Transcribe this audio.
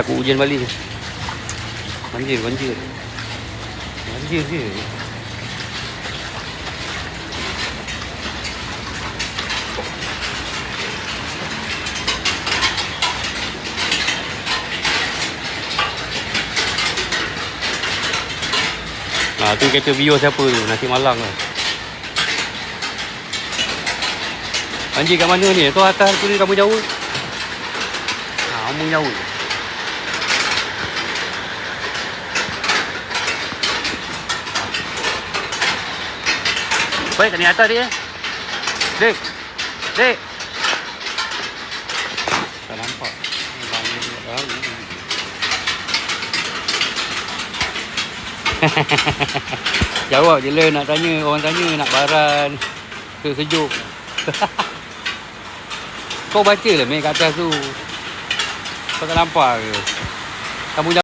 Aku ujian balik. Banjir je. Tu kereta Vio siapa tu? Nasi Malang tu. Banjir kat mana ni? Tu atas tu ni kamu jauh. Kamu jauh. Baik kat ni atas dia. Dek. Tak nampak. Jawab je lah nak tanya. Orang tanya nak baran sejuk. Kau baca lah kat atas tu. Kau tak nampak ke? Kamu